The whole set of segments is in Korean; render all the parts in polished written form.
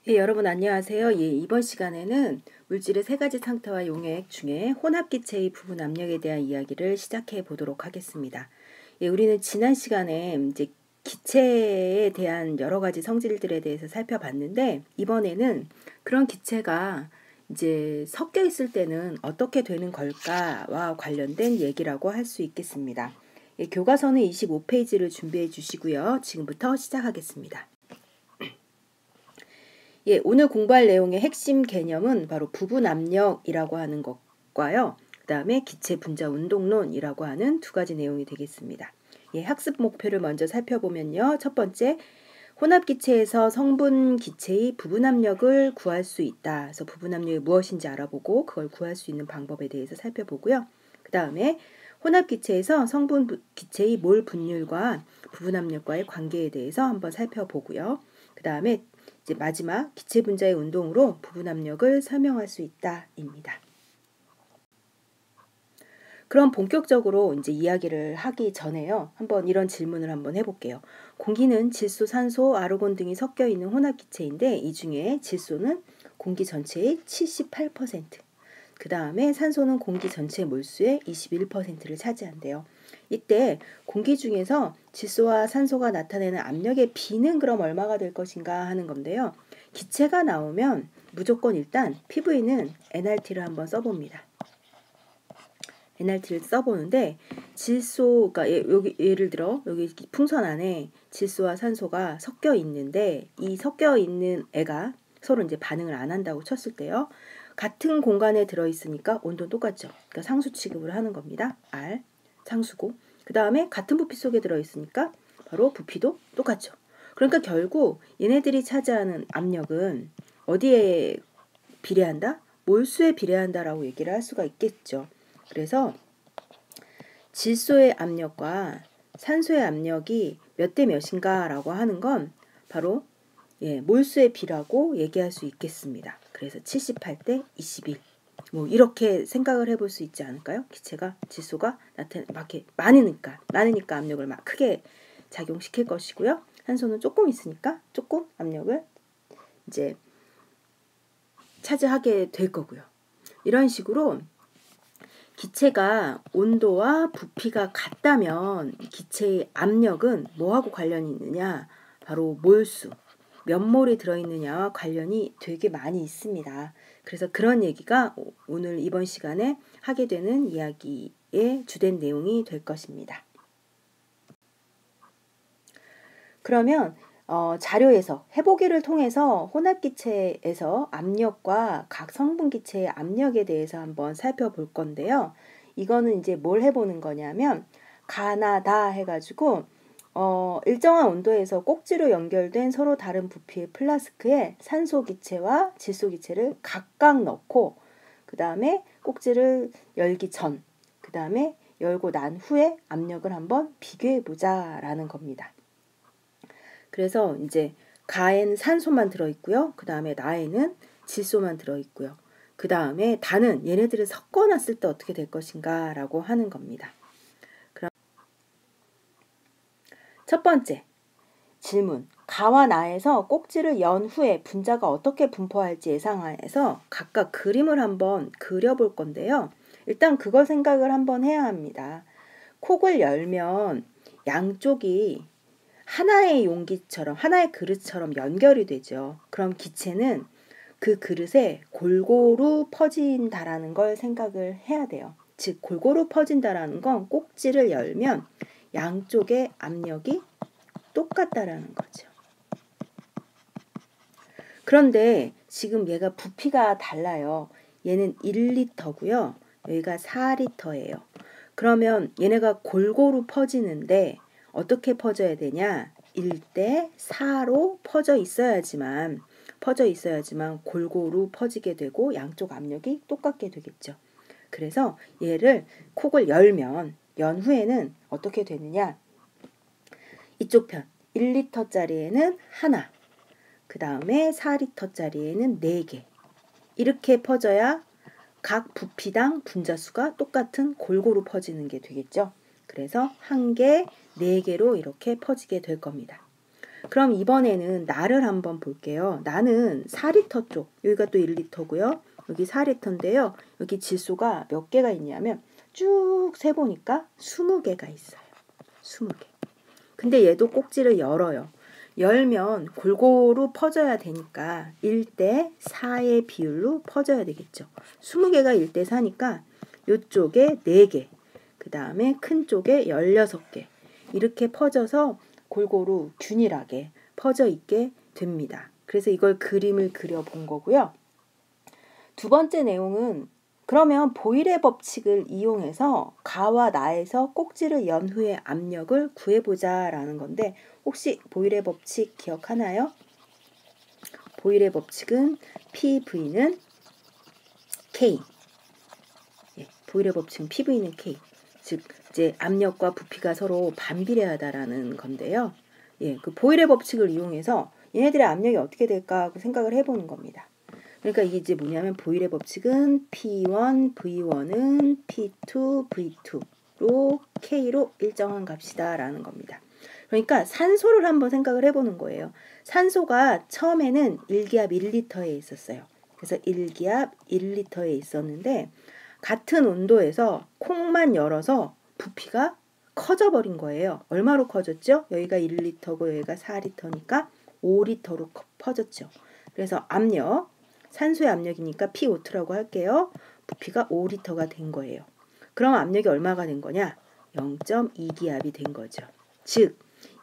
예, 여러분 안녕하세요. 예, 이번 시간에는 물질의 세 가지 상태와 용액 중에 혼합기체의 부분 압력에 대한 이야기를 시작해 보도록 하겠습니다. 예, 우리는 지난 시간에 이제 기체에 대한 여러 가지 성질들에 대해서 살펴봤는데, 이번에는 그런 기체가 이제 섞여 있을 때는 어떻게 되는 걸까와 관련된 얘기라고 할 수 있겠습니다. 예, 교과서는 25페이지를 준비해 주시고요. 지금부터 시작하겠습니다. 예, 오늘 공부할 내용의 핵심 개념은 바로 부분 압력이라고 하는 것과요. 그 다음에 기체 분자 운동론이라고 하는 두 가지 내용이 되겠습니다. 예, 학습 목표를 먼저 살펴보면요. 첫 번째, 혼합 기체에서 성분 기체의 부분 압력을 구할 수 있다. 그래서 부분 압력이 무엇인지 알아보고 그걸 구할 수 있는 방법에 대해서 살펴보고요. 그 다음에 혼합 기체에서 성분 기체의 몰 분율과 부분 압력과의 관계에 대해서 한번 살펴보고요. 그 다음에 이제 마지막 기체 분자의 운동으로 부분 압력을 설명할 수 있다입니다. 그럼 본격적으로 이제 이야기를 하기 전에요. 한번 이런 질문을 한번 해볼게요. 공기는 질소, 산소, 아르곤 등이 섞여 있는 혼합 기체인데 이 중에 질소는 공기 전체의 78%, 그 다음에 산소는 공기 전체 몰수의 21%를 차지한대요. 이때 공기 중에서 질소와 산소가 나타내는 압력의 비는 그럼 얼마가 될 것인가 하는 건데요. 기체가 나오면 무조건 일단 PV는 NRT를 한번 써봅니다. NRT를 써보는데 질소가 여기 예를 들어 여기 풍선 안에 질소와 산소가 섞여 있는데 이 섞여 있는 애가 서로 이제 반응을 안 한다고 쳤을 때요. 같은 공간에 들어있으니까 온도는 똑같죠. 그러니까 상수 취급을 하는 겁니다. R, 상수고. 그 다음에 같은 부피 속에 들어있으니까 바로 부피도 똑같죠. 그러니까 결국 얘네들이 차지하는 압력은 어디에 비례한다? 몰수에 비례한다라고 얘기를 할 수가 있겠죠. 그래서 질소의 압력과 산소의 압력이 몇 대 몇인가 라고 하는 건 바로 몰수의 비라고 얘기할 수 있겠습니다. 그래서 78대 21. 뭐 이렇게 생각을 해볼 수 있지 않을까요? 기체가 질소가 많으니까 압력을 막 크게 작용시킬 것이고요. 산소는 조금 있으니까 조금 압력을 이제 차지하게 될 거고요. 이런 식으로 기체가 온도와 부피가 같다면 기체의 압력은 뭐하고 관련이 있느냐? 바로 몰수, 몇 몰이 들어있느냐와 관련이 되게 많이 있습니다. 그래서 그런 얘기가 오늘 이번 시간에 하게 되는 이야기의 주된 내용이 될 것입니다. 그러면 자료에서 해보기를 통해서 혼합기체에서 압력과 각 성분기체의 압력에 대해서 한번 살펴볼 건데요. 이거는 이제 뭘 해보는 거냐면 가나다 해가지고 일정한 온도에서 꼭지로 연결된 서로 다른 부피의 플라스크에 산소기체와 질소기체를 각각 넣고 그 다음에 꼭지를 열기 전, 그 다음에 열고 난 후에 압력을 한번 비교해보자 라는 겁니다. 그래서 이제 가에는 산소만 들어있고요. 그 다음에 나에는 질소만 들어있고요. 그 다음에 다는 얘네들을 섞어놨을 때 어떻게 될 것인가 라고 하는 겁니다. 그럼 첫 번째 질문. 가와 나에서 꼭지를 연 후에 분자가 어떻게 분포할지 예상해서 각각 그림을 한번 그려볼 건데요. 일단 그걸 생각을 한번 해야 합니다. 콕을 열면 양쪽이 하나의 용기처럼 하나의 그릇처럼 연결이 되죠. 그럼 기체는 그 그릇에 골고루 퍼진다라는 걸 생각을 해야 돼요. 즉 골고루 퍼진다라는 건 꼭지를 열면 양쪽의 압력이 똑같다라는 거죠. 그런데 지금 얘가 부피가 달라요. 얘는 1리터고요. 여기가 4리터예요. 그러면 얘네가 골고루 퍼지는데 어떻게 퍼져야 되냐? 1대 4로 퍼져 있어야지만 골고루 퍼지게 되고 양쪽 압력이 똑같게 되겠죠. 그래서 얘를 콕을 열면 연 후에는 어떻게 되느냐? 이쪽 편 1리터짜리에는 하나, 그 다음에 4리터짜리에는 4개. 이렇게 퍼져야 각 부피당 분자수가 똑같은 골고루 퍼지는 게 되겠죠. 그래서 한 개, 4개로 이렇게 퍼지게 될 겁니다. 그럼 이번에는 나를 한번 볼게요. 나는 4리터 쪽, 여기가 또 1리터고요. 여기 4리터인데요. 여기 질소가 몇 개가 있냐면 쭉 세보니까 20개가 있어요. 20개. 근데 얘도 꼭지를 열어요. 열면 골고루 퍼져야 되니까 1대 4의 비율로 퍼져야 되겠죠. 20개가 1대 4니까 이쪽에 4개, 그 다음에 큰 쪽에 16개 이렇게 퍼져서 골고루 균일하게 퍼져 있게 됩니다. 그래서 이걸 그림을 그려본 거고요. 두 번째 내용은 그러면 보일의 법칙을 이용해서 가와 나에서 꼭지를 연 후에 압력을 구해보자 라는 건데 혹시 보일의 법칙 기억하나요? 보일의 법칙은 PV는 K. 예, 보일의 법칙은 PV는 K. 즉 이제 압력과 부피가 서로 반비례하다라는 건데요. 예, 그 보일의 법칙을 이용해서 얘네들의 압력이 어떻게 될까 하고 생각을 해보는 겁니다. 그러니까 이게 이제 뭐냐면 보일의 법칙은 P1, V1은 P2, V2로 K로 일정한 값이다 라는 겁니다. 그러니까 산소를 한번 생각을 해보는 거예요. 산소가 처음에는 1기압 1리터에 있었어요. 그래서 1기압 1리터에 있었는데 같은 온도에서 콕만 열어서 부피가 커져버린 거예요. 얼마로 커졌죠? 여기가 1리터고 여기가 4리터니까 5리터로 퍼졌죠. 그래서 압력, 산소의 압력이니까 P5라고 할게요. 부피가 5리터가 된 거예요. 그럼 압력이 얼마가 된 거냐? 0.2기압이 된 거죠. 즉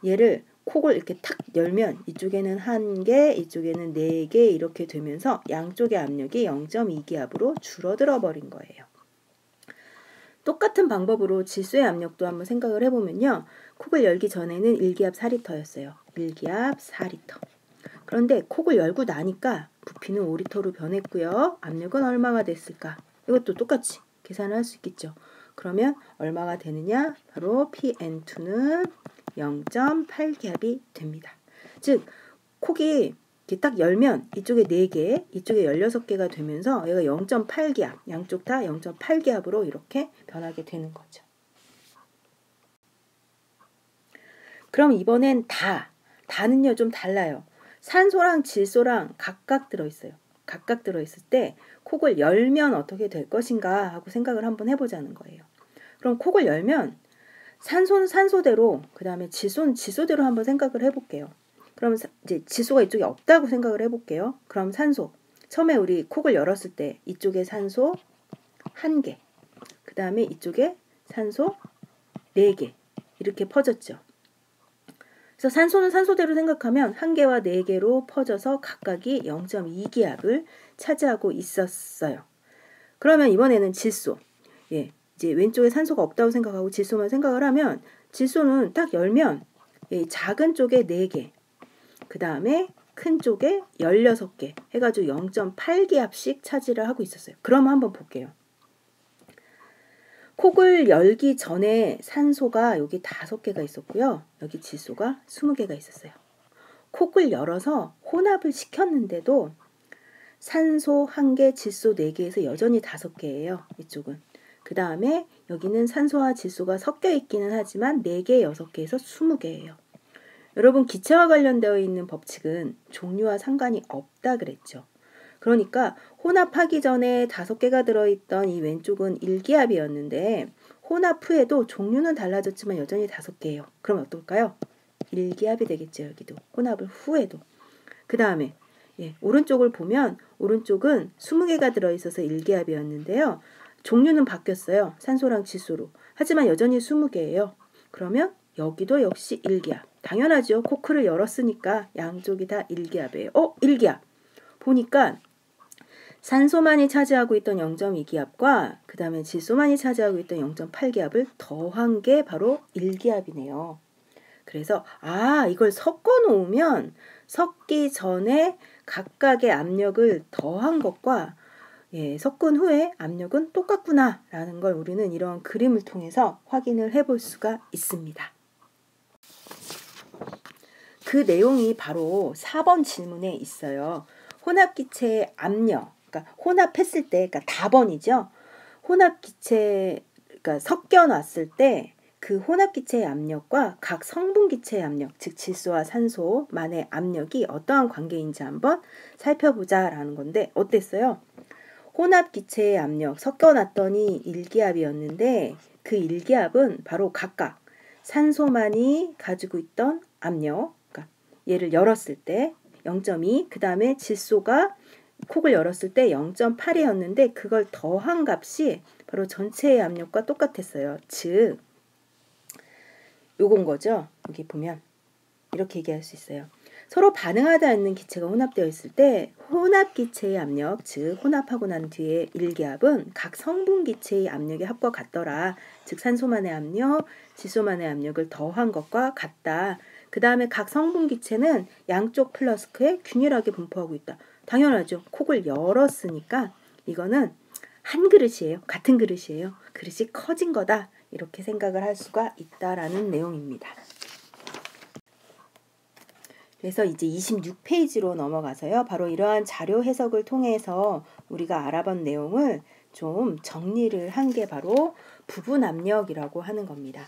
얘를 콕을 이렇게 탁 열면 이쪽에는 1개, 이쪽에는 4개 이렇게 되면서 양쪽의 압력이 0.2기압으로 줄어들어 버린 거예요. 똑같은 방법으로 질소의 압력도 한번 생각을 해보면요. 콕을 열기 전에는 1기압 4리터였어요. 1기압 4리터. 그런데 콕을 열고 나니까 부피는 5리터로 변했고요. 압력은 얼마가 됐을까? 이것도 똑같이 계산을 할 수 있겠죠. 그러면 얼마가 되느냐? 바로 PN2는 0.8기압이 됩니다. 즉 콕이 이렇게 딱 열면 이쪽에 4개, 이쪽에 16개가 되면서 얘가 0.8기압, 양쪽 다 0.8기압으로 이렇게 변하게 되는 거죠. 그럼 이번엔 다는요 좀 달라요. 산소랑 질소랑 각각 들어있어요. 각각 들어있을 때 콕을 열면 어떻게 될 것인가 하고 생각을 한번 해보자는 거예요. 그럼 콕을 열면 산소는 산소대로, 그 다음에 질소는 질소대로 한번 생각을 해볼게요. 그럼 이제 질소가 이쪽에 없다고 생각을 해볼게요. 그럼 산소. 처음에 우리 콕을 열었을 때 이쪽에 산소 1개, 그 다음에 이쪽에 산소 4개 이렇게 퍼졌죠. 그래서 산소는 산소대로 생각하면 1개와 4개로 퍼져서 각각이 0.2기압을 차지하고 있었어요. 그러면 이번에는 질소. 예, 이제 왼쪽에 산소가 없다고 생각하고 질소만 생각을 하면 질소는 딱 열면 예, 작은 쪽에 4개, 그 다음에 큰 쪽에 16개 해가지고 0.8기압씩 차지를 하고 있었어요. 그럼 한번 볼게요. 콕을 열기 전에 산소가 여기 5개가 있었고요. 여기 질소가 20개가 있었어요. 콕을 열어서 혼합을 시켰는데도 산소 1개, 질소 4개에서 여전히 5개예요. 이쪽은. 그 다음에 여기는 산소와 질소가 섞여 있기는 하지만 4개, 6개에서 20개예요. 여러분 기체와 관련되어 있는 법칙은 종류와 상관이 없다 그랬죠. 그러니까 혼합하기 전에 5개가 들어있던 이 왼쪽은 1기압이었는데 혼합 후에도 종류는 달라졌지만 여전히 5개예요. 그럼 어떨까요? 1기압이 되겠죠. 여기도 혼합을 후에도. 그 다음에 예, 오른쪽을 보면 오른쪽은 20개가 들어있어서 1기압이었는데요. 종류는 바뀌었어요. 산소랑 질소로. 하지만 여전히 20개예요. 그러면 여기도 역시 1기압. 당연하죠. 코크를 열었으니까 양쪽이 다 1기압이에요. 1기압. 보니까 산소만이 차지하고 있던 0.2기압과 그 다음에 질소만이 차지하고 있던 0.8기압을 더한 게 바로 1기압이네요. 그래서 이걸 섞어 놓으면 섞기 전에 각각의 압력을 더한 것과 예, 섞은 후에 압력은 똑같구나 라는 걸 우리는 이런 그림을 통해서 확인을 해볼 수가 있습니다. 그 내용이 바로 4번 질문에 있어요. 혼합기체의 압력, 그러니까 혼합했을 때, 그러니까 다번이죠. 혼합기체, 그러니까 섞여 놨을 때 그 혼합기체의 압력과 각 성분기체의 압력, 즉 질소와 산소만의 압력이 어떠한 관계인지 한번 살펴보자라는 건데 어땠어요? 혼합기체의 압력 섞어놨더니 1기압이었는데 그 1기압은 바로 각각 산소만이 가지고 있던 압력, 그러니까 얘를 열었을 때 0.2, 그 다음에 질소가 콕을 열었을 때 0.8이었는데 그걸 더한 값이 바로 전체의 압력과 똑같았어요. 즉 요건 거죠. 여기 보면 이렇게 얘기할 수 있어요. 서로 반응하지 않는 기체가 혼합되어 있을 때 혼합기체의 압력, 즉 혼합하고 난 뒤에 1기압은 각 성분기체의 압력의 합과 같더라. 즉 산소만의 압력, 질소만의 압력을 더한 것과 같다. 그 다음에 각 성분기체는 양쪽 플러스크에 균일하게 분포하고 있다. 당연하죠. 콕을 열었으니까 이거는 한 그릇이에요. 같은 그릇이에요. 그릇이 커진 거다. 이렇게 생각을 할 수가 있다라는 내용입니다. 그래서 이제 26페이지로 넘어가서요. 바로 이러한 자료 해석을 통해서 우리가 알아본 내용을 좀 정리를 한 게 바로 부분압력이라고 하는 겁니다.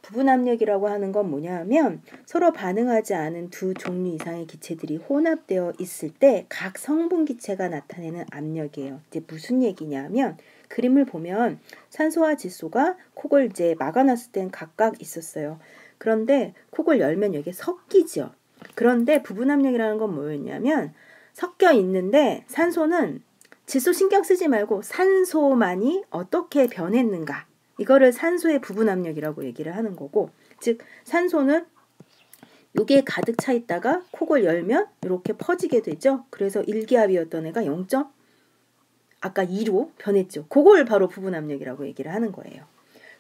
부분압력이라고 하는 건 뭐냐 하면 서로 반응하지 않은 두 종류 이상의 기체들이 혼합되어 있을 때 각 성분 기체가 나타내는 압력이에요. 이제 무슨 얘기냐 하면 그림을 보면 산소와 질소가 콕을 이제 막아놨을 땐 각각 있었어요. 그런데 콕을 열면 여기에 섞이죠. 그런데 부분압력이라는 건 뭐였냐면 섞여 있는데 산소는 질소 신경 쓰지 말고 산소만이 어떻게 변했는가 이거를 산소의 부분압력이라고 얘기를 하는 거고 즉 산소는 여기에 가득 차 있다가 콕을 열면 이렇게 퍼지게 되죠. 그래서 1기압이었던 애가 0. 아까 2로 변했죠. 그걸 바로 부분압력이라고 얘기를 하는 거예요.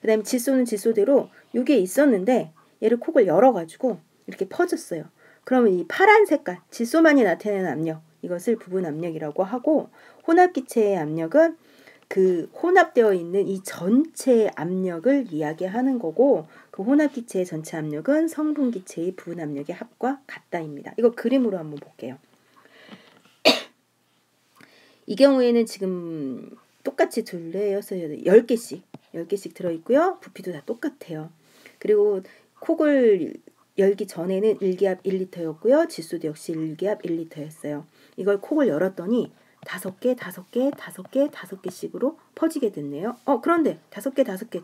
그 다음에 질소는 질소대로 여기에 있었는데 얘를 콕을 열어가지고 이렇게 퍼졌어요. 그러면 이 파란 색깔 질소만이 나타내는 압력 이것을 부분압력이라고 하고 혼합기체의 압력은 그 혼합되어 있는 이 전체의 압력을 이야기하는 거고 그 혼합기체의 전체 압력은 성분기체의 부분압력의 합과 같다입니다. 이거 그림으로 한번 볼게요. 이 경우에는 지금 똑같이 둘레 10개씩 들어있고요. 부피도 다 똑같아요. 그리고 콕을 열기 전에는 1기압 1리터였고요. 질소도 역시 1기압 1리터였어요. 이걸 콕을 열었더니 5개씩으로 퍼지게 됐네요. 그런데 5개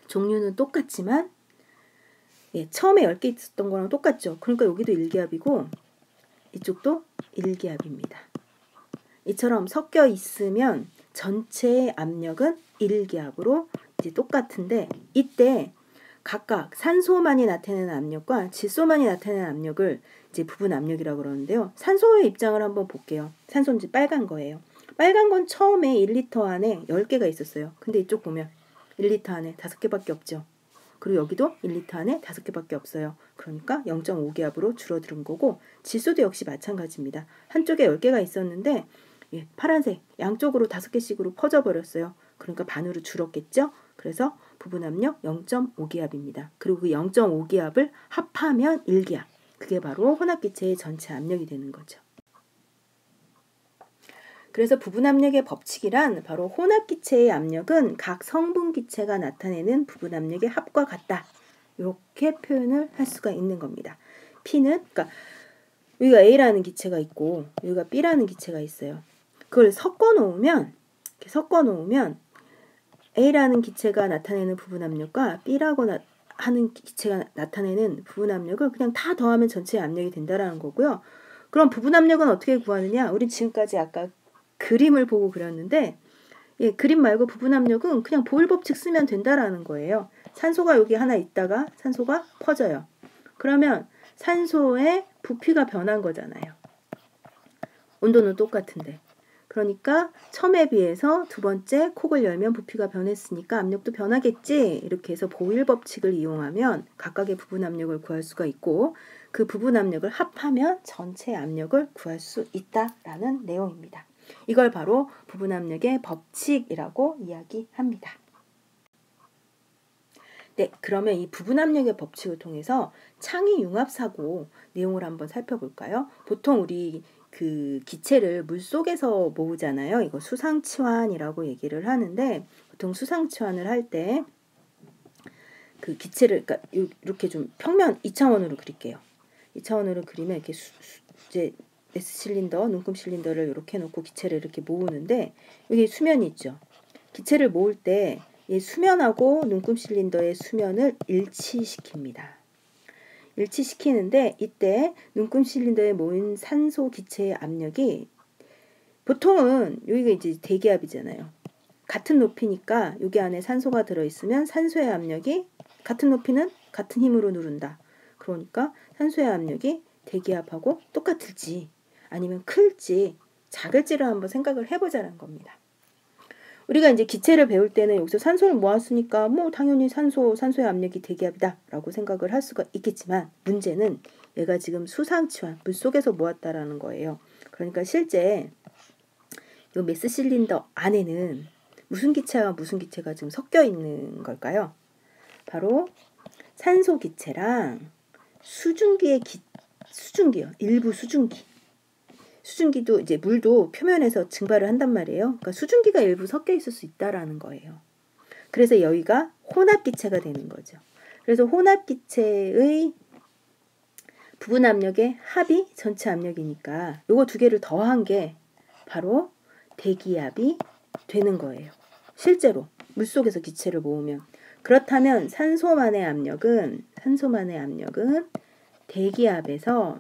종류는 똑같지만 예, 처음에 10개 있었던 거랑 똑같죠. 그러니까 여기도 1기압이고 이쪽도 1기압입니다. 이처럼 섞여 있으면 전체의 압력은 1기압으로 이제 똑같은데 이때 각각 산소만이 나타내는 압력과 질소만이 나타내는 압력을 이제 부분 압력이라고 그러는데요. 산소의 입장을 한번 볼게요. 산소는 이제 빨간 거예요. 빨간 건 처음에 1리터 안에 10개가 있었어요. 근데 이쪽 보면 1리터 안에 5개밖에 없죠. 그리고 여기도 1리터 안에 5개밖에 없어요. 그러니까 0.5기압으로 줄어든 거고 질소도 역시 마찬가지입니다. 한쪽에 10개가 있었는데 예, 파란색 양쪽으로 5개씩으로 퍼져버렸어요. 그러니까 반으로 줄었겠죠. 그래서 부분압력 0.5기압입니다. 그리고 그 0.5기압을 합하면 1기압. 그게 바로 혼합기체의 전체 압력이 되는 거죠. 그래서 부분압력의 법칙이란 바로 혼합기체의 압력은 각 성분기체가 나타내는 부분압력의 합과 같다. 이렇게 표현을 할 수가 있는 겁니다. P는 그러니까 여기가 A라는 기체가 있고 여기가 B라는 기체가 있어요. 그걸 섞어 놓으면 A라는 기체가 나타내는 부분압력과 B라고 하는 기체가 나타내는 부분압력을 그냥 다 더하면 전체 압력이 된다라는 거고요. 그럼 부분압력은 어떻게 구하느냐? 우리 지금까지 아까 그림을 보고 그렸는데 예, 그림 말고 부분압력은 그냥 보일 법칙 쓰면 된다라는 거예요. 산소가 여기 하나 있다가 산소가 퍼져요. 그러면 산소의 부피가 변한 거잖아요. 온도는 똑같은데. 그러니까 처음에 비해서 두 번째 콕을 열면 부피가 변했으니까 압력도 변하겠지. 이렇게 해서 보일 법칙을 이용하면 각각의 부분 압력을 구할 수가 있고 그 부분 압력을 합하면 전체 압력을 구할 수 있다라는 내용입니다. 이걸 바로 부분 압력의 법칙이라고 이야기합니다. 네, 그러면 이 부분 압력의 법칙을 통해서 창의 융합 사고 내용을 한번 살펴볼까요? 보통 우리 그 기체를 물 속에서 모으잖아요. 이거 수상치환이라고 얘기를 하는데 보통 수상치환을 할 때 그 기체를 그러니까 이렇게 좀 평면 2차원으로 그릴게요. 2차원으로 그리면 이렇게 이제 S 실린더, 눈금 실린더를 이렇게 놓고 기체를 이렇게 모으는데 여기 수면이 있죠. 기체를 모을 때 이 수면하고 눈금 실린더의 수면을 일치시킵니다. 일치시키는데 이때 눈금 실린더에 모인 산소 기체의 압력이 보통은 여기가 이제 대기압이잖아요. 같은 높이니까 여기 안에 산소가 들어있으면 산소의 압력이 같은 높이는 같은 힘으로 누른다. 그러니까 산소의 압력이 대기압하고 똑같을지 아니면 클지 작을지를 한번 생각을 해보자는 겁니다. 우리가 이제 기체를 배울 때는 여기서 산소를 모았으니까 뭐 당연히 산소의 압력이 대기압이다 라고 생각을 할 수가 있겠지만 문제는 얘가 지금 수상치환, 물속에서 모았다라는 거예요. 그러니까 실제 이 메스 실린더 안에는 무슨 기체와 무슨 기체가 지금 섞여 있는 걸까요? 바로 산소 기체랑 수증기요. 일부 수증기. 수증기도 이제 물도 표면에서 증발을 한단 말이에요. 그러니까 수증기가 일부 섞여 있을 수 있다라는 거예요. 그래서 여기가 혼합기체가 되는 거죠. 그래서 혼합기체의 부분 압력의 합이 전체 압력이니까 요거 두 개를 더한 게 바로 대기압이 되는 거예요. 실제로 물속에서 기체를 모으면. 그렇다면 산소만의 압력은 대기압에서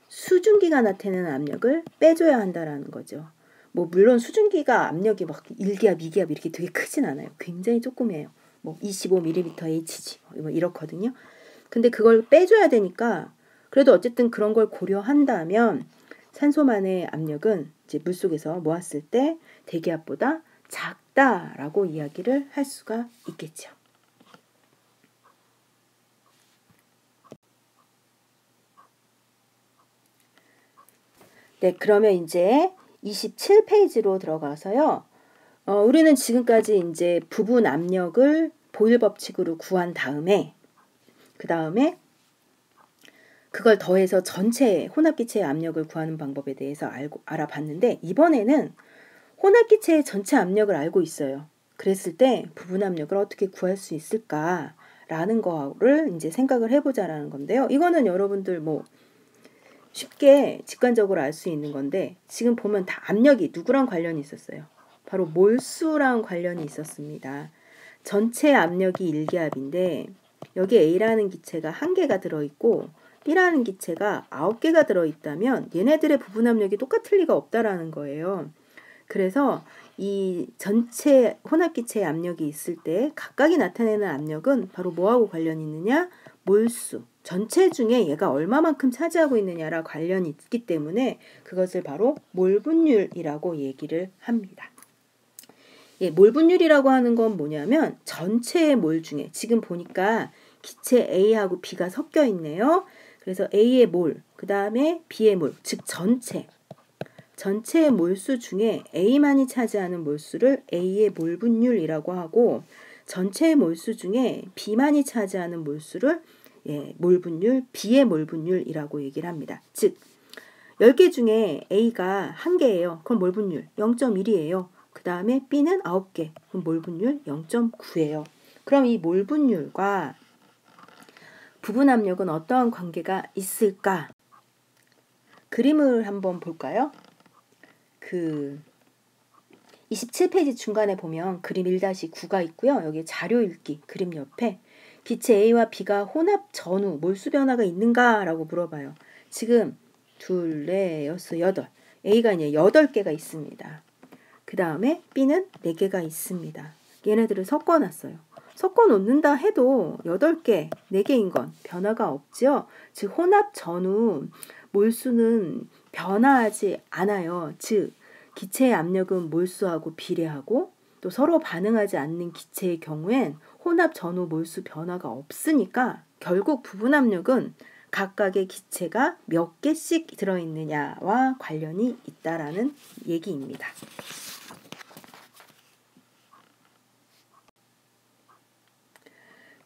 수증기가 나타내는 압력을 빼줘야 한다라는 거죠. 뭐 물론 수증기가 압력이 막 1기압, 2기압 이렇게 되게 크진 않아요. 굉장히 조그매요. 뭐 25mmHg 뭐 이렇거든요. 근데 그걸 빼줘야 되니까 그래도 어쨌든 그런 걸 고려한다면 산소만의 압력은 이제 물속에서 모았을 때 대기압보다 작다라고 이야기를 할 수가 있겠죠. 네, 그러면 이제 27페이지로 들어가서요. 우리는 지금까지 이제 부분 압력을 보일 법칙으로 구한 다음에 그 다음에 그걸 더해서 전체 혼합기체의 압력을 구하는 방법에 대해서 알아봤는데 이번에는 혼합기체의 전체 압력을 알고 있어요. 그랬을 때 부분 압력을 어떻게 구할 수 있을까라는 거를 이제 생각을 해보자라는 건데요. 이거는 여러분들 뭐 쉽게 직관적으로 알 수 있는 건데 지금 보면 다 압력이 누구랑 관련이 있었어요. 바로 몰수랑 관련이 있었습니다. 전체 압력이 1기압인데 여기 A라는 기체가 1개가 들어있고 B라는 기체가 9개가 들어있다면 얘네들의 부분 압력이 똑같을 리가 없다라는 거예요. 그래서 이 전체 혼합기체의 압력이 있을 때 각각이 나타내는 압력은 바로 뭐하고 관련이 있느냐? 몰수. 전체 중에 얘가 얼마만큼 차지하고 있느냐라 관련이 있기 때문에 그것을 바로 몰분율이라고 얘기를 합니다. 예, 몰분율이라고 하는 건 뭐냐면 전체의 몰 중에 지금 보니까 기체 A하고 B가 섞여 있네요. 그래서 A의 몰, 그 다음에 B의 몰, 즉 전체의 몰수 중에 A만이 차지하는 몰수를 A의 몰분율이라고 하고 전체의 몰수 중에 B만이 차지하는 몰수를 몰분율, B의 몰분율이라고 얘기를 합니다. 즉 10개 중에 A가 1개예요. 그럼 몰분율 0.1이에요. 그 다음에 B는 9개. 그럼 몰분율 0.9예요. 그럼 이 몰분율과 부분 압력은 어떠한 관계가 있을까? 그림을 한번 볼까요? 27페이지 중간에 보면 그림 1-9가 있고요. 여기 자료 읽기 그림 옆에 기체 A와 B가 혼합 전후 몰수 변화가 있는가라고 물어봐요. 지금 2, 4, 6, 8 A가 이제 8개가 있습니다. 그 다음에 B는 4개가 있습니다. 얘네들을 섞어놨어요. 섞어놓는다 해도 8개, 4개인 건 변화가 없죠. 즉 혼합 전후 몰수는 변화하지 않아요. 즉 기체의 압력은 몰수하고 비례하고 또 서로 반응하지 않는 기체의 경우엔 혼합 전후 몰수 변화가 없으니까 결국 부분 압력은 각각의 기체가 몇 개씩 들어있느냐와 관련이 있다라는 얘기입니다.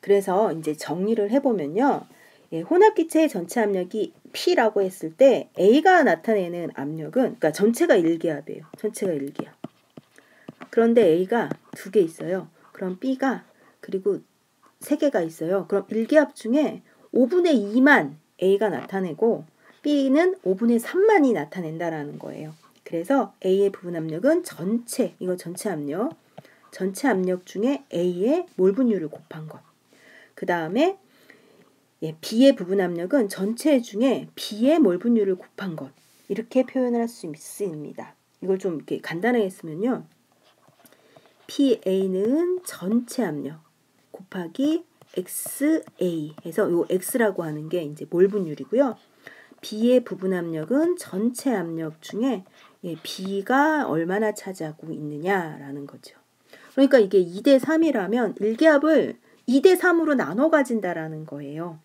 그래서 이제 정리를 해보면요. 혼합기체의 전체 압력이 P라고 했을 때 A가 나타내는 압력은 그러니까 전체가 1기압이에요. 전체가 1기압. 그런데 A가 2개 있어요. 그럼 B가 그리고 3개가 있어요. 그럼 1기압 중에 5분의 2만 A가 나타내고 B는 5분의 3만이 나타낸다라는 거예요. 그래서 A의 부분 압력은 이거 전체 압력 중에 A의 몰 분율을 곱한 것. 그 다음에 B의 부분 압력은 전체 중에 B의 몰 분율을 곱한 것. 이렇게 표현을 할 수 있습니다. 이걸 좀 이렇게 간단하게 쓰면요. PA는 전체 압력 곱하기 XA 해서 요 X라고 하는 게 이제 몰 분율이고요. B의 부분 압력은 전체 압력 중에 B가 얼마나 차지하고 있느냐라는 거죠. 그러니까 이게 2대 3이라면 1기압을 2대 3으로 나눠 가진다라는 거예요.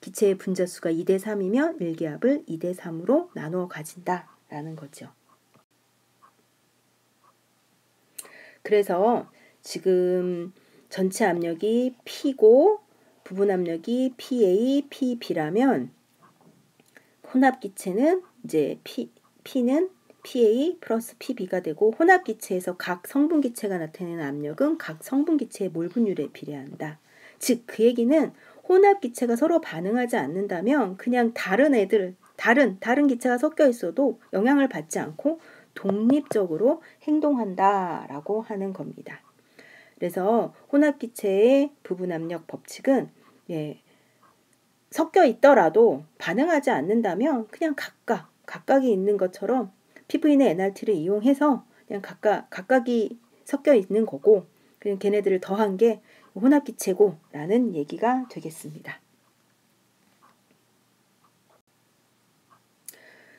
기체의 분자수가 2대 3이면 1기압을 2대 3으로 나누어 가진다라는 거죠. 그래서 지금 전체 압력이 P고 부분 압력이 PA, PB라면 혼합기체는 이제 P는 PA 플러스 PB가 되고 혼합기체에서 각 성분기체가 나타내는 압력은 각 성분기체의 몰 분율에 비례한다. 즉 그 얘기는 혼합기체가 서로 반응하지 않는다면 그냥 다른 기체가 섞여 있어도 영향을 받지 않고 독립적으로 행동한다라고 하는 겁니다. 그래서 혼합기체의 부분 압력 법칙은 섞여 있더라도 반응하지 않는다면 그냥 각각이 있는 것처럼 PV는 NRT를 이용해서 그냥 각각이 섞여 있는 거고 그냥 걔네들을 더한 게 혼합기체고 라는 얘기가 되겠습니다.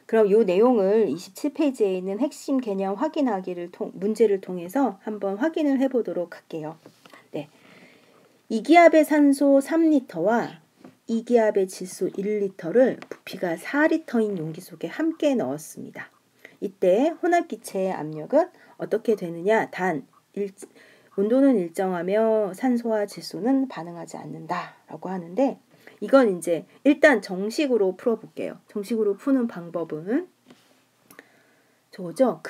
그럼 이 내용을 27페이지에 있는 핵심 개념 확인하기를 문제를 통해서 한번 확인을 해보도록 할게요. 네, 2기압의 산소 3리터와 2기압의 질소 1리터를 부피가 4리터인 용기 속에 함께 넣었습니다. 이때 혼합기체의 압력은 어떻게 되느냐? 온도는 일정하며 산소와 질소는 반응하지 않는다라고 하는데 이건 이제 일단 정식으로 풀어볼게요. 정식으로 푸는 방법은 저거죠.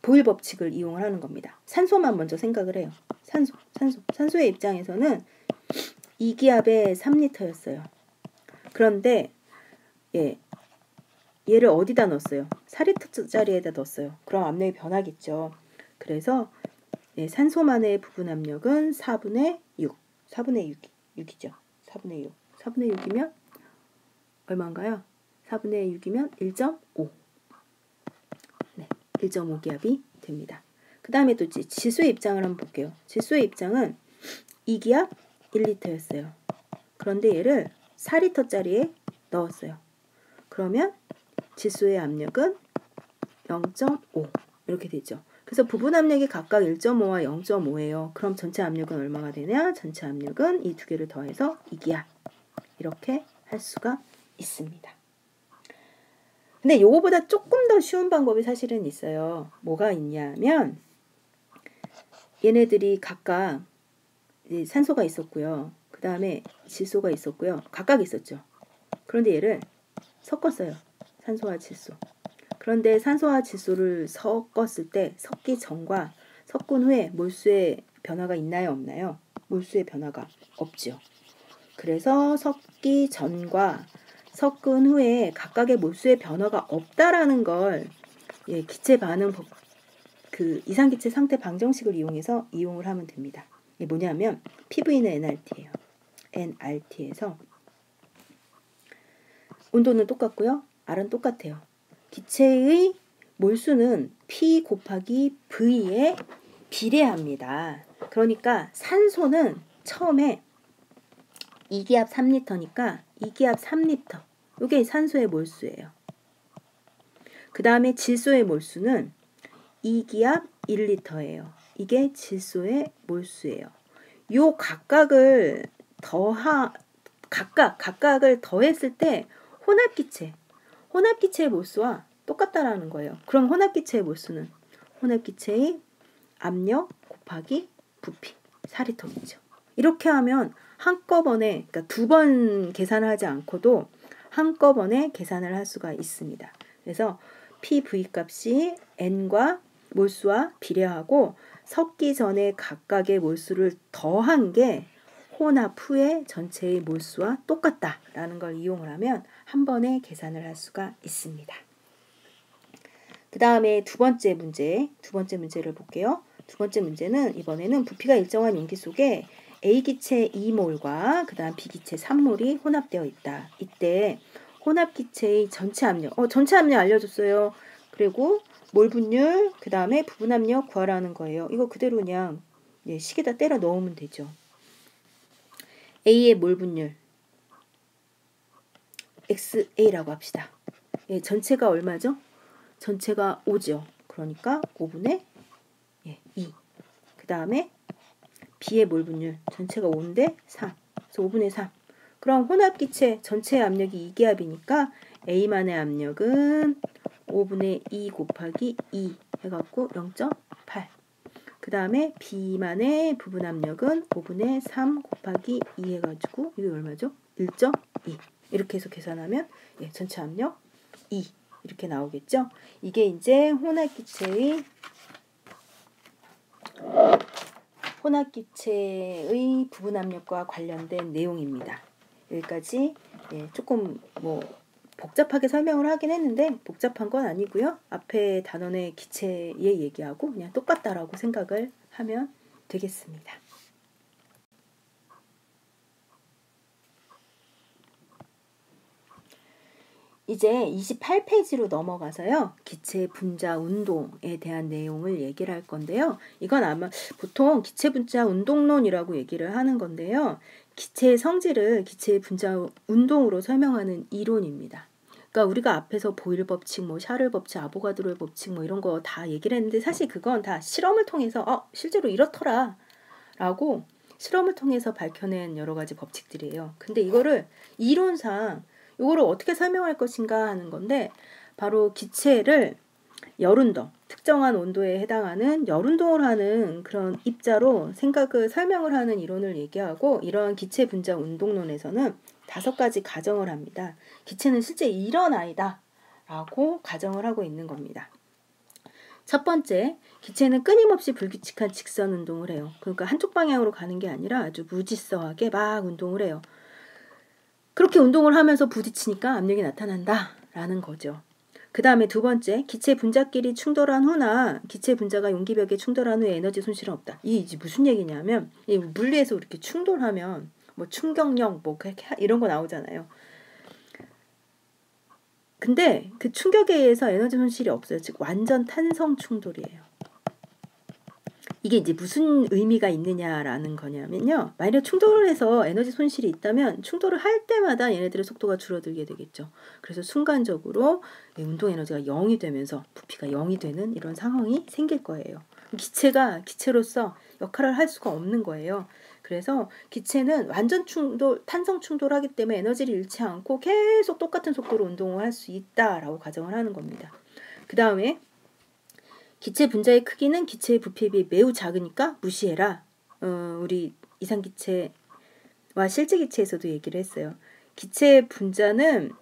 보일 법칙을 이용을 하는 겁니다. 산소만 먼저 생각을 해요. 산소의 입장에서는 2기압에 3리터였어요. 그런데 얘를 어디다 넣었어요? 4리터짜리에다 넣었어요. 그럼 압력이 변하겠죠. 그래서 산소만의 부분 압력은 4분의 6이죠. 4분의 6이면 얼마인가요? 4분의 6이면 1.5. 1.5기압이 됩니다. 그 다음에 또 질소의 입장을 한번 볼게요. 질소의 입장은 2기압 1리터였어요. 그런데 얘를 4리터짜리에 넣었어요. 그러면 질소의 압력은 0.5 이렇게 되죠. 그래서 부분 압력이 각각 1.5와 0.5예요. 그럼 전체 압력은 얼마가 되냐? 전체 압력은 이 두 개를 더해서 2기압 이렇게 할 수가 있습니다. 근데 요거보다 조금 더 쉬운 방법이 사실은 있어요. 뭐가 있냐면 얘네들이 각각 산소가 있었고요. 그 다음에 질소가 있었고요. 각각 있었죠. 그런데 얘를 섞었어요. 산소와 질소. 그런데 산소와 질소를 섞었을 때 섞기 전과 섞은 후에 몰수의 변화가 있나요? 없나요? 몰수의 변화가 없죠. 그래서 섞기 전과 섞은 후에 각각의 몰수의 변화가 없다라는 걸 기체 반응 이상기체 상태 방정식을 이용해서 이용을 하면 됩니다. 이게 뭐냐면 PV는 NRT예요. NRT에서 온도는 똑같고요. R은 똑같아요. 기체의 몰수는 P 곱하기 V에 비례합니다. 그러니까 산소는 처음에 2기압 3리터니까 2기압 3리터. 이게 산소의 몰수예요. 그 다음에 질소의 몰수는 2기압 1리터예요. 이게 질소의 몰수예요. 요 각각을 더했을 때 혼합기체의 몰수와 똑같다라는 거예요. 그럼 혼합기체의 몰수는 혼합기체의 압력 곱하기 부피 4리터겠죠. 이렇게 하면 한꺼번에 그러니까 두 번 계산을 하지 않고도 한꺼번에 계산을 할 수가 있습니다. 그래서 PV 값이 N과 몰수와 비례하고 섞기 전에 각각의 몰수를 더한 게 혼합 후에 전체의 몰수와 똑같다라는 걸 이용을 하면 한 번에 계산을 할 수가 있습니다. 그 다음에 두 번째 문제를 볼게요. 두 번째 문제는 이번에는 부피가 일정한 용기 속에 A기체 2몰과 그 다음 B기체 3몰이 혼합되어 있다. 이때 혼합기체의 전체 압력, 전체 압력 알려줬어요. 그리고 몰 분율, 그 다음에 부분 압력 구하라는 거예요. 이거 그대로 그냥 식에다 때려 넣으면 되죠. A의 몰 분율 XA라고 합시다. 전체가 얼마죠? 전체가 5죠. 그러니까 5분의 2. 그 다음에 B의 몰 분율 전체가 5인데 3. 그래서 5분의 3. 그럼 혼합기체 전체 압력이 2기압이니까 A만의 압력은 5분의 2 곱하기 2 해갖고 0.8. 그 다음에 B만의 부분 압력은 5분의 3 곱하기 2 해가지고 이게 얼마죠? 1.2. 이렇게 해서 계산하면 전체 압력 2 이렇게 나오겠죠? 이게 이제 혼합기체의 부분 압력과 관련된 내용입니다. 여기까지 조금 복잡하게 설명을 하긴 했는데 복잡한 건 아니고요. 앞에 단원의 기체의 얘기하고 그냥 똑같다라고 생각을 하면 되겠습니다. 이제 28페이지로 넘어가서요. 기체 분자 운동에 대한 내용을 얘기를 할 건데요. 이건 아마 보통 기체 분자 운동론이라고 얘기를 하는 건데요. 기체의 성질을 기체의 분자 운동으로 설명하는 이론입니다. 그러니까 우리가 앞에서 보일 법칙, 샤를 법칙, 아보가드로의 법칙 이런 거 다 얘기를 했는데 사실 그건 다 실험을 통해서 실제로 이렇더라 라고 실험을 통해서 밝혀낸 여러 가지 법칙들이에요. 근데 이거를 이론상 이거를 어떻게 설명할 것인가 하는 건데 바로 기체를 열운동, 특정한 온도에 해당하는 열운동을 하는 그런 입자로 설명을 하는 이론을 얘기하고 이러한 기체 분자 운동론에서는 5가지 가정을 합니다. 기체는 실제 이런 아이다 라고 가정을 하고 있는 겁니다. 첫 번째, 기체는 끊임없이 불규칙한 직선 운동을 해요. 그러니까 한쪽 방향으로 가는 게 아니라 아주 무질서하게 막 운동을 해요. 그렇게 운동을 하면서 부딪히니까 압력이 나타난다 라는 거죠. 그 다음에 두 번째, 기체 분자끼리 충돌한 후나 기체 분자가 용기벽에 충돌한 후에 에너지 손실은 없다. 이게 무슨 얘기냐면 물리에서 이렇게 충돌하면 충격력 이런 거 나오잖아요. 근데 그 충격에 의해서 에너지 손실이 없어요. 즉 완전 탄성 충돌이에요. 이게 이제 무슨 의미가 있느냐라는 거냐면요. 만약 충돌을 해서 에너지 손실이 있다면 충돌을 할 때마다 얘네들의 속도가 줄어들게 되겠죠. 그래서 순간적으로 운동 에너지가 0이 되면서 부피가 0이 되는 이런 상황이 생길 거예요. 기체가 기체로서 역할을 할 수가 없는 거예요. 그래서 기체는 완전 탄성 충돌하기 때문에 에너지를 잃지 않고 계속 똑같은 속도로 운동을 할 수 있다라고 가정을 하는 겁니다. 그 다음에 기체 분자의 크기는 기체의 부피에 비해 매우 작으니까 무시해라. 우리 이상기체와 실제기체에서도 얘기를 했어요. 기체 분자는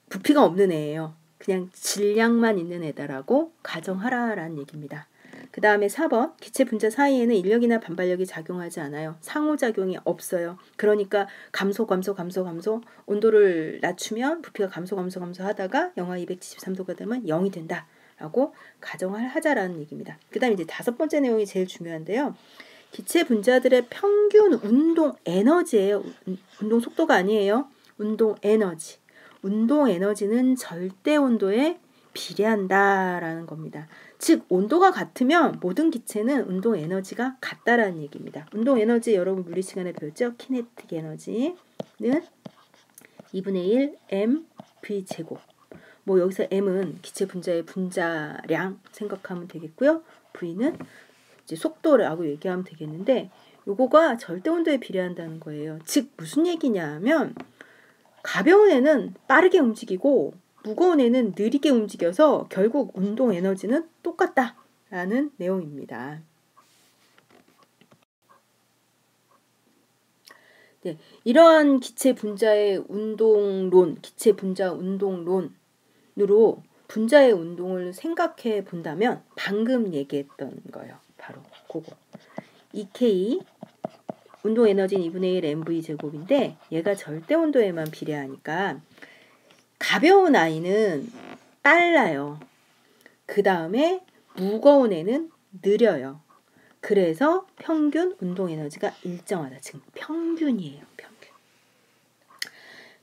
부피가 없는 애예요. 그냥 질량만 있는 애다라고 가정하라라는 얘기입니다. 그 다음에 4번, 기체 분자 사이에는 인력이나 반발력이 작용하지 않아요. 상호작용이 없어요. 그러니까 감소 온도를 낮추면 부피가 감소 하다가 영하 273도가 되면 0이 된다 라고 가정을 하자라는 얘기입니다. 그 다음에 이제 5번째 내용이 제일 중요한데요. 기체 분자들의 평균 운동 에너지예요. 운동 속도가 아니에요. 운동 에너지. 운동 에너지는 절대 온도에 비례한다라는 겁니다. 즉 온도가 같으면 모든 기체는 운동 에너지가 같다라는 얘기입니다. 운동 에너지 여러분 물리 시간에 배웠죠? 키네틱 에너지는 2분의 1 mv 제곱. 여기서 m은 기체 분자의 분자량 생각하면 되겠고요. v는 이제 속도라고 얘기하면 되겠는데 요거가 절대 온도에 비례한다는 거예요. 즉 무슨 얘기냐면 가벼운 애는 빠르게 움직이고 무거운 애는 느리게 움직여서 결국 운동 에너지는 똑같다라는 내용입니다. 네, 이러한 기체 분자 운동론으로 분자의 운동을 생각해 본다면 방금 얘기했던 거예요. 바로 그거. EK 운동 에너지는 2분의 1 mv 제곱인데 얘가 절대 온도에만 비례하니까 가벼운 아이는 빨라요. 그 다음에 무거운 애는 느려요. 그래서 평균 운동 에너지가 일정하다. 지금 평균이에요. 평균.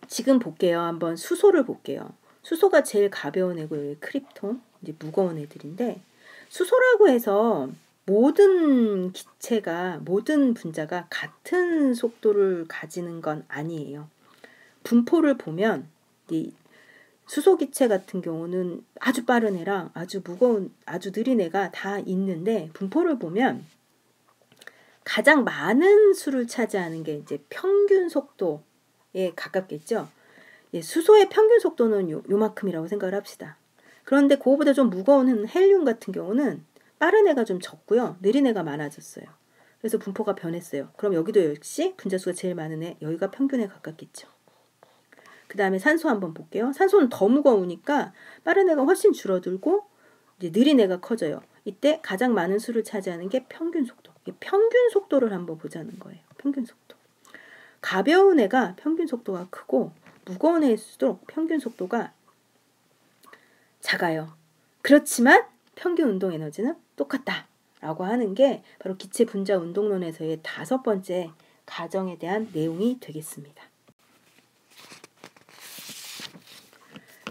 지금 볼게요. 한번 수소를 볼게요. 수소가 제일 가벼운 애고 여기 크립톤 이제 무거운 애들인데 수소라고 해서 모든 기체가 모든 분자가 같은 속도를 가지는 건 아니에요. 분포를 보면 이 수소 기체 같은 경우는 아주 빠른 애랑 아주 무거운 아주 느린 애가 다 있는데 분포를 보면 가장 많은 수를 차지하는 게 이제 평균 속도에 가깝겠죠. 예, 수소의 평균 속도는 요만큼이라고 생각을 합시다. 그런데 그거보다 좀 무거운 헬륨 같은 경우는 빠른 애가 좀 적고요. 느린 애가 많아졌어요. 그래서 분포가 변했어요. 그럼 여기도 역시 분자수가 제일 많은 애, 여기가 평균에 가깝겠죠. 그 다음에 산소 한번 볼게요. 산소는 더 무거우니까 빠른 애가 훨씬 줄어들고 이제 느린 애가 커져요. 이때 가장 많은 수를 차지하는 게 평균 속도. 평균 속도를 한번 보자는 거예요. 평균 속도. 가벼운 애가 평균 속도가 크고 무거운 애일수록 평균 속도가 작아요. 그렇지만 평균 운동 에너지는 똑같다라고 하는 게 바로 기체 분자 운동론에서의 5번째 가정에 대한 내용이 되겠습니다.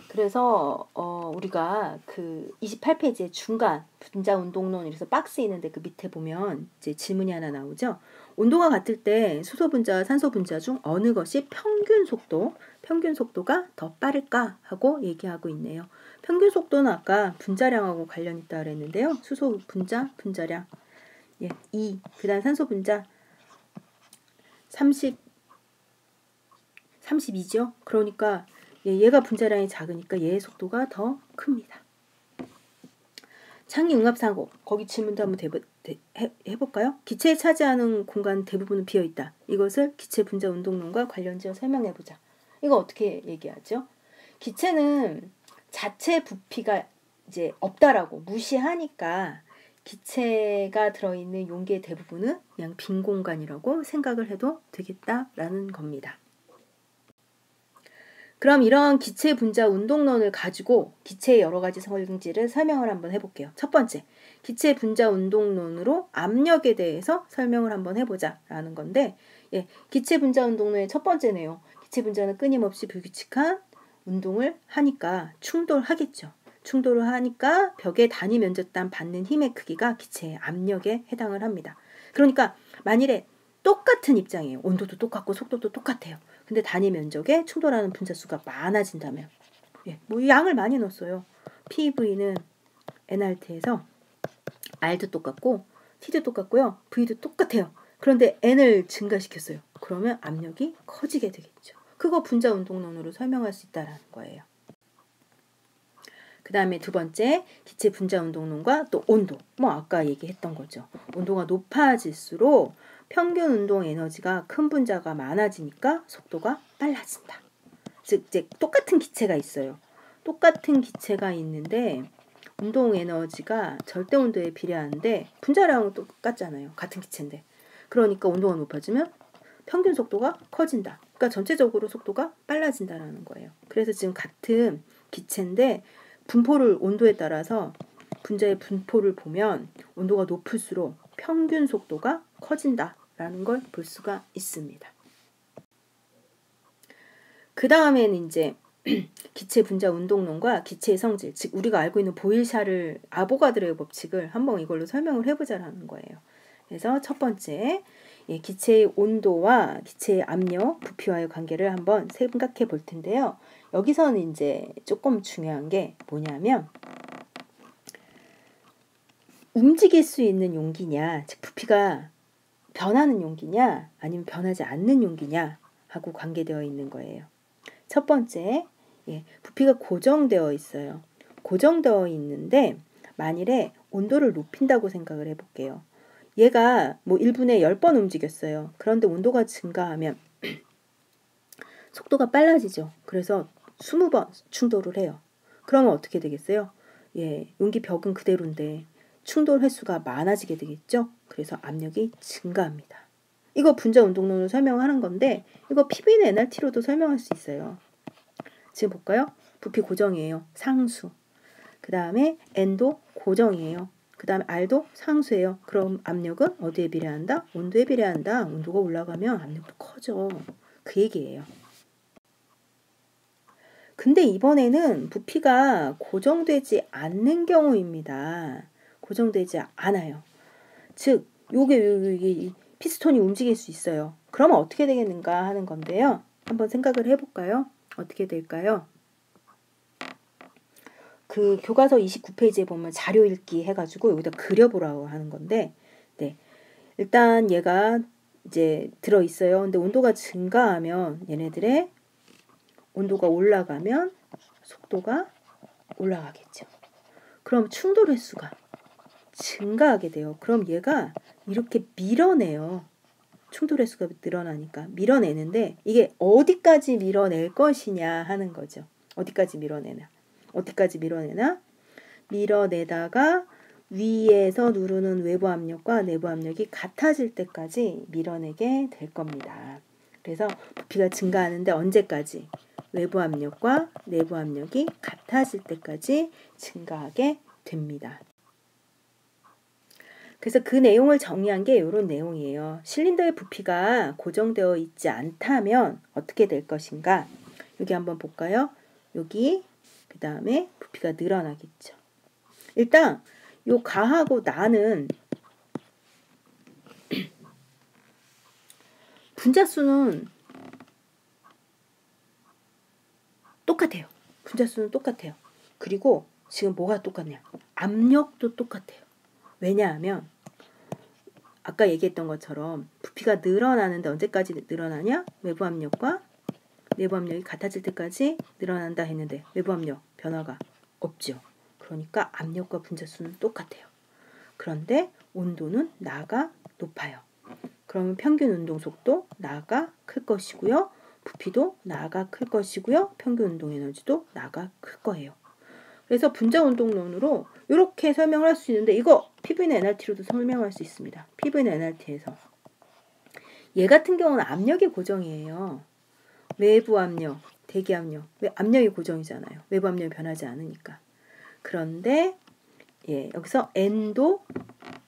그래서 우리가 그 28페이지의 중간 분자 운동론 이래서 박스 있는데 그 밑에 보면 이제 질문이 하나 나오죠. 온도가 같을 때 수소 분자와 산소 분자 중 어느 것이 평균 속도가 더 빠를까 하고 얘기하고 있네요. 평균 속도는 아까 분자량하고 관련 있다 그랬는데요. 수소 분자량 2, 그다음 산소 분자 32죠. 그러니까 얘가 분자량이 작으니까 얘의 속도가 더 큽니다. 창의 응합사고 거기 질문도 한번 해볼까요? 기체에 차지하는 공간 대부분은 비어있다. 이것을 기체 분자 운동론과 관련지어 설명해보자. 이거 어떻게 얘기하죠? 기체는 자체 부피가 이제 없다라고 무시하니까 기체가 들어있는 용기의 대부분은 그냥 빈 공간이라고 생각을 해도 되겠다라는 겁니다. 그럼 이런 기체 분자 운동론을 가지고 기체의 여러 가지 성질을 설명을 한번 해볼게요. 첫 번째, 기체 분자 운동론으로 압력에 대해서 설명을 한번 해보자 라는 건데 기체 분자 운동론의 첫 번째 내용, 기체 분자는 끊임없이 불규칙한 운동을 하니까 충돌하겠죠. 충돌을 하니까 벽의 단위 면적당 받는 힘의 크기가 기체의 압력에 해당을 합니다. 그러니까 만일에 똑같은 입장이에요. 온도도 똑같고 속도도 똑같아요. 근데 단위 면적에 충돌하는 분자 수가 많아진다면 뭐 양을 많이 넣었어요. PV는 nRT에서 R도 똑같고 T도 똑같고요. V도 똑같아요. 그런데 N을 증가시켰어요. 그러면 압력이 커지게 되겠죠. 그거 분자 운동론으로 설명할 수 있다는 거예요. 그 다음에 두 번째, 기체 분자 운동론과 또 온도. 뭐 아까 얘기했던 거죠. 온도가 높아질수록 평균 운동 에너지가 큰 분자가 많아지니까 속도가 빨라진다. 즉 이제 똑같은 기체가 있어요. 똑같은 기체가 있는데 운동 에너지가 절대 온도에 비례하는데 분자량은 똑같잖아요. 같은 기체인데. 그러니까 온도가 높아지면 평균 속도가 커진다. 그러니까 전체적으로 속도가 빨라진다라는 거예요. 그래서 지금 같은 기체인데 분포를 온도에 따라서 분자의 분포를 보면 온도가 높을수록 평균 속도가 커진다라는 걸 볼 수가 있습니다. 그 다음에는 이제 기체 분자 운동론과 기체의 성질, 즉 우리가 알고 있는 보일샤를 아보가드로의 법칙을 한번 이걸로 설명을 해보자라는 거예요. 그래서 첫 번째, 기체의 온도와 기체의 압력, 부피와의 관계를 한번 생각해 볼 텐데요. 여기서는 이제 조금 중요한 게 뭐냐면 움직일 수 있는 용기냐, 즉 부피가 변하는 용기냐 아니면 변하지 않는 용기냐 하고 관계되어 있는 거예요. 첫 번째, 부피가 고정되어 있어요. 고정되어 있는데 만일에 온도를 높인다고 생각을 해볼게요. 얘가 뭐 1분에 10번 움직였어요. 그런데 온도가 증가하면 속도가 빨라지죠. 그래서 20번 충돌을 해요. 그러면 어떻게 되겠어요? 예, 용기 벽은 그대로인데 충돌 횟수가 많아지게 되겠죠? 그래서 압력이 증가합니다. 이거 분자 운동론으로 설명하는 건데 이거 PV는 NRT로도 설명할 수 있어요. 지금 볼까요? 부피 고정이에요. 상수. 그 다음에 N도 고정이에요. 그 다음에 R도 상수예요. 그럼 압력은 어디에 비례한다? 온도에 비례한다. 온도가 올라가면 압력도 커져. 그 얘기예요. 근데 이번에는 부피가 고정되지 않는 경우입니다. 고정되지 않아요. 즉, 요게 피스톤이 움직일 수 있어요. 그러면 어떻게 되겠는가 하는 건데요. 한번 생각을 해볼까요? 어떻게 될까요? 그 교과서 29페이지에 보면 자료 읽기 해가지고 여기다 그려보라고 하는 건데, 네. 일단 얘가 이제 들어있어요. 근데 온도가 증가하면 얘네들의 온도가 올라가면 속도가 올라가겠죠. 그럼 충돌 횟수가 증가하게 돼요. 그럼 얘가 이렇게 밀어내요. 충돌 횟수가 늘어나니까 밀어내는데 이게 어디까지 밀어낼 것이냐 하는 거죠. 어디까지 밀어내나. 어디까지 밀어내나? 밀어내다가 위에서 누르는 외부 압력과 내부 압력이 같아질 때까지 밀어내게 될 겁니다. 그래서 부피가 증가하는데 언제까지? 외부 압력과 내부 압력이 같아질 때까지 증가하게 됩니다. 그래서 그 내용을 정리한 게 이런 내용이에요. 실린더의 부피가 고정되어 있지 않다면 어떻게 될 것인가? 여기 한번 볼까요? 여기 그 다음에 부피가 늘어나겠죠. 일단 요 가하고 나는 분자수는 똑같아요. 분자수는 똑같아요. 그리고 지금 뭐가 똑같냐? 압력도 똑같아요. 왜냐하면 아까 얘기했던 것처럼 부피가 늘어나는데 언제까지 늘어나냐? 외부 압력과 내부 압력이 같아질 때까지 늘어난다 했는데 외부 압력 변화가 없죠. 그러니까 압력과 분자수는 똑같아요. 그런데 온도는 나가 높아요. 그러면 평균 운동 속도 나가 클 것이고요. 부피도 나가 클 것이고요. 평균 운동 에너지도 나가 클 거예요. 그래서 분자 운동론으로 이렇게 설명을 할 수 있는데 이거 PV는 NRT로도 설명할 수 있습니다. PV는 NRT에서 얘 같은 경우는 압력이 고정이에요. 외부 압력, 대기 압력, 압력이 고정이잖아요. 외부 압력이 변하지 않으니까. 그런데 예, 여기서 N도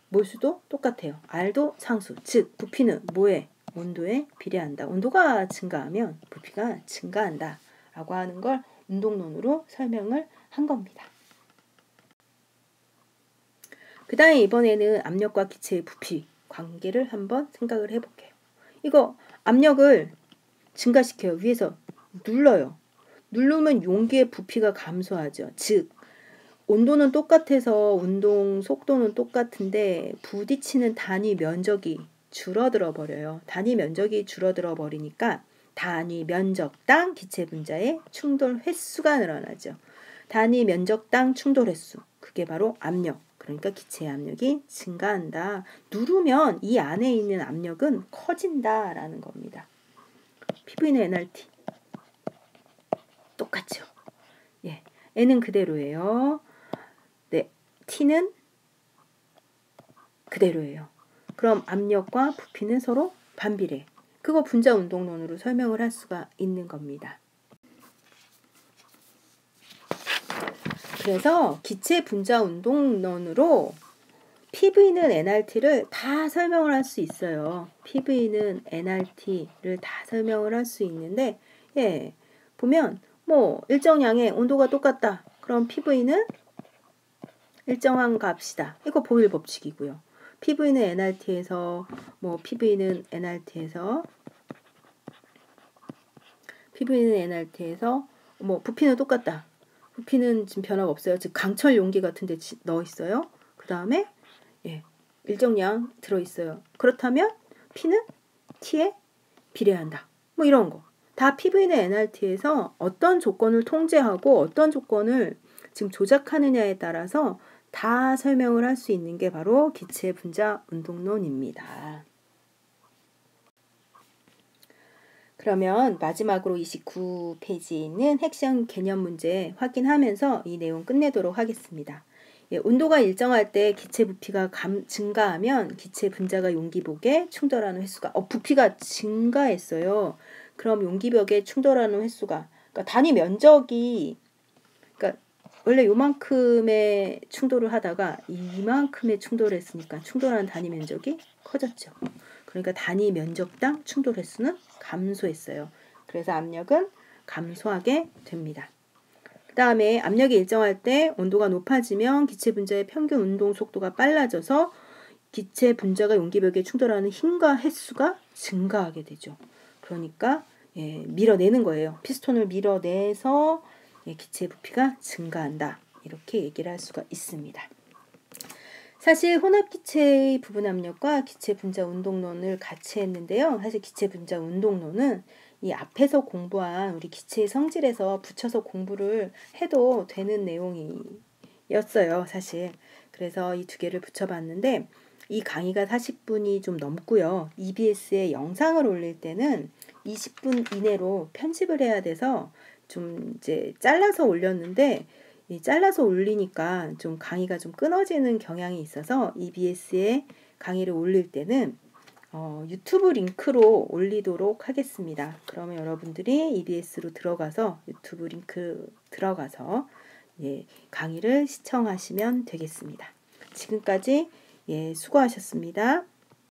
몰수도 똑같아요. R도 상수, 즉 부피는 뭐에? 온도에 비례한다. 온도가 증가하면 부피가 증가한다 라고 하는 걸 운동론으로 설명을 한 겁니다. 그 다음에 이번에는 압력과 기체의 부피 관계를 한번 생각을 해볼게요. 이거 압력을 증가시켜요. 위에서 눌러요. 누르면 용기의 부피가 감소하죠. 즉 온도는 똑같아서 운동 속도는 똑같은데 부딪히는 단위 면적이 줄어들어 버려요. 단위 면적이 줄어들어 버리니까 단위 면적당 기체 분자의 충돌 횟수가 늘어나죠. 단위 면적당 충돌 횟수, 그게 바로 압력. 그러니까 기체의 압력이 증가한다. 누르면 이 안에 있는 압력은 커진다라는 겁니다. PV는 NRT 똑같죠. 예, N은 그대로예요. 네, T는 그대로예요. 그럼 압력과 부피는 서로 반비례. 그거 분자 운동론으로 설명을 할 수가 있는 겁니다. 그래서 기체 분자 운동론으로 PV는 NRT를 다 설명을 할 수 있어요. PV는 NRT를 다 설명을 할 수 있는데, 예, 보면 뭐 일정량의 온도가 똑같다. 그럼 PV는 일정한 값이다. 이거 보일 법칙이고요. PV는 NRT에서 PV는 NRT에서 부피는 똑같다. 부피는 지금 변화가 없어요. 즉 강철 용기 같은 데 넣어 있어요. 그 다음에 예, 일정량 들어 있어요. 그렇다면 P는 T에 비례한다. 뭐 이런 거. 다 PV는 NRT에서 어떤 조건을 통제하고 어떤 조건을 지금 조작하느냐에 따라서 다 설명을 할 수 있는 게 바로 기체 분자 운동론입니다. 그러면 마지막으로 29페이지에 있는 핵심 개념 문제 확인하면서 이 내용 끝내도록 하겠습니다. 예, 온도가 일정할 때 기체 부피가 증가하면 기체 분자가 용기벽에 충돌하는 횟수가 부피가 증가했어요. 그럼 용기벽에 충돌하는 횟수가 그러니까 단위 면적이 그러니까 원래 요만큼의 충돌을 하다가 이만큼의 충돌을 했으니까 충돌하는 단위 면적이 커졌죠. 그러니까 단위 면적당 충돌 횟수는 감소했어요. 그래서 압력은 감소하게 됩니다. 그 다음에 압력이 일정할 때 온도가 높아지면 기체 분자의 평균 운동 속도가 빨라져서 기체 분자가 용기벽에 충돌하는 힘과 횟수가 증가하게 되죠. 그러니까 밀어내는 거예요. 피스톤을 밀어내서 기체 부피가 증가한다. 이렇게 얘기를 할 수가 있습니다. 사실 혼합기체의 부분 압력과 기체 분자 운동론을 같이 했는데요. 사실 기체 분자 운동론은 이 앞에서 공부한 우리 기체의 성질에서 붙여서 공부를 해도 되는 내용이었어요. 사실. 그래서 이 두 개를 붙여봤는데 이 강의가 40분이 좀 넘고요. EBS에 영상을 올릴 때는 20분 이내로 편집을 해야 돼서 좀 이제 잘라서 올렸는데 잘라서 올리니까 좀 강의가 좀 끊어지는 경향이 있어서 EBS에 강의를 올릴 때는 유튜브 링크로 올리도록 하겠습니다. 그러면 여러분들이 EBS로 들어가서 유튜브 링크 들어가서 강의를 시청하시면 되겠습니다. 지금까지 수고하셨습니다.